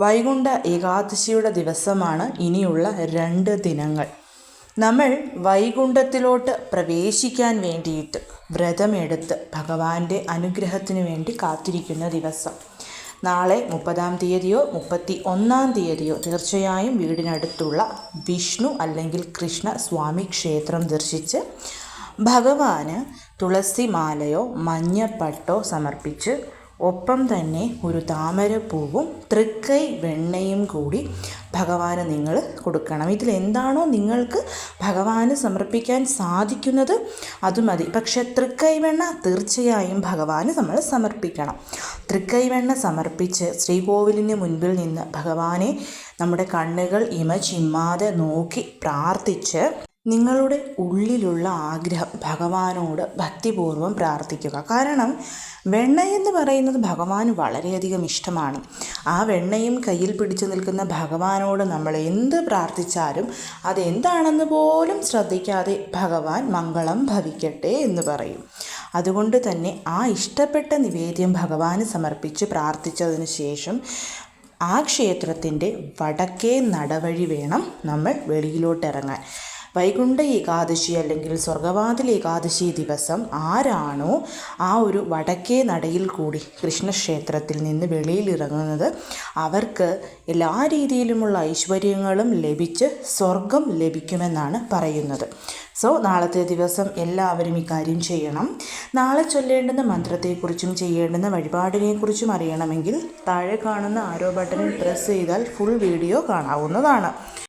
വൈകുണ്ഠ ഏകാദശിയുടെ ദിവസമാണ് ഇനിയുള്ള 2 ദിനങ്ങൾ. നമ്മൾ വൈകുണ്ഠത്തിലോട്ട് പ്രവേശിക്കാൻ വേണ്ടിയിട്ട് വ്രതമെടുത്ത് ഭഗവാന്റെ അനുഗ്രഹത്തിന് വേണ്ടി കാത്തിരിക്കുന്ന ദിവസം. നാളെ 30-ാം തീയതിയോ 31-ാം തീയതിയോ തീർച്ചയായും വീടിനടുത്തുള്ള വിഷ്ണു അല്ലെങ്കിൽ കൃഷ്ണ സ്വാമി ക്ഷേത്രം ദർശിച്ച് ഭഗവാന് തുളസിമാലയോ മഞ്ഞപ്പട്ടോ സമർപ്പിച്ച് ഒപ്പം തന്നെ ഒരു താമരപ്പൂവും തൃക്കൈ വെണ്ണയും കൂടി ഭഗവാന് നിങ്ങൾ കൊടുക്കണം. ഇതിലെന്താണോ നിങ്ങൾക്ക് ഭഗവാന് സമർപ്പിക്കാൻ സാധിക്കുന്നത് അത് മതി. പക്ഷേ തൃക്കൈ വെണ്ണ തീർച്ചയായും ഭഗവാന് നമ്മൾ സമർപ്പിക്കണം. തൃക്കൈ വെണ്ണ സമർപ്പിച്ച് ശ്രീകോവിലിന് മുൻപിൽ നിന്ന് ഭഗവാനെ നമ്മുടെ കണ്ണുകൾ ചിമ്മാതെ നോക്കി പ്രാർത്ഥിച്ച് നിങ്ങളുടെ ഉള്ളിലുള്ള ആഗ്രഹം ഭഗവാനോട് ഭക്തിപൂർവ്വം പ്രാർത്ഥിക്കുക. കാരണം വെണ്ണയെന്ന് പറയുന്നത് ഭഗവാന് വളരെയധികം ഇഷ്ടമാണ്. ആ വെണ്ണയും കയ്യിൽ പിടിച്ചു നിൽക്കുന്ന ഭഗവാനോട് നമ്മൾ എന്ത് പ്രാർത്ഥിച്ചാലും അതെന്താണെന്ന് പോലും ശ്രദ്ധിക്കാതെ ഭഗവാൻ മംഗളം ഭവിക്കട്ടെ എന്ന് പറയും. അതുകൊണ്ട് തന്നെ ആ ഇഷ്ടപ്പെട്ട നിവേദ്യം ഭഗവാന് സമർപ്പിച്ച് പ്രാർത്ഥിച്ചതിന് ശേഷം ആ ക്ഷേത്രത്തിൻ്റെ വടക്കേ നടവഴി വേണം നമ്മൾ വെളിയിലോട്ടിറങ്ങാൻ. വൈകുണ്ഠ ഏകാദശി അല്ലെങ്കിൽ സ്വർഗവാതിൽ ഏകാദശി ദിവസം ആരാണോ ആ ഒരു വടക്കേ നടയിൽ കൂടി കൃഷ്ണക്ഷേത്രത്തിൽ നിന്ന് വെളിയിലിറങ്ങുന്നത് അവർക്ക് എല്ലാ രീതിയിലുമുള്ള ഐശ്വര്യങ്ങളും ലഭിച്ച് സ്വർഗം ലഭിക്കുമെന്നാണ് പറയുന്നത്. സോ നാളത്തെ ദിവസം എല്ലാവരും ഇക്കാര്യം ചെയ്യണം. നാളെ ചൊല്ലേണ്ടുന്ന മന്ത്രത്തെക്കുറിച്ചും ചെയ്യേണ്ടുന്ന വഴിപാടിനെക്കുറിച്ചും അറിയണമെങ്കിൽ താഴെ കാണുന്ന ആരോ ബട്ടണിൽ പ്രസ് ചെയ്താൽ ഫുൾ വീഡിയോ കാണാവുന്നതാണ്.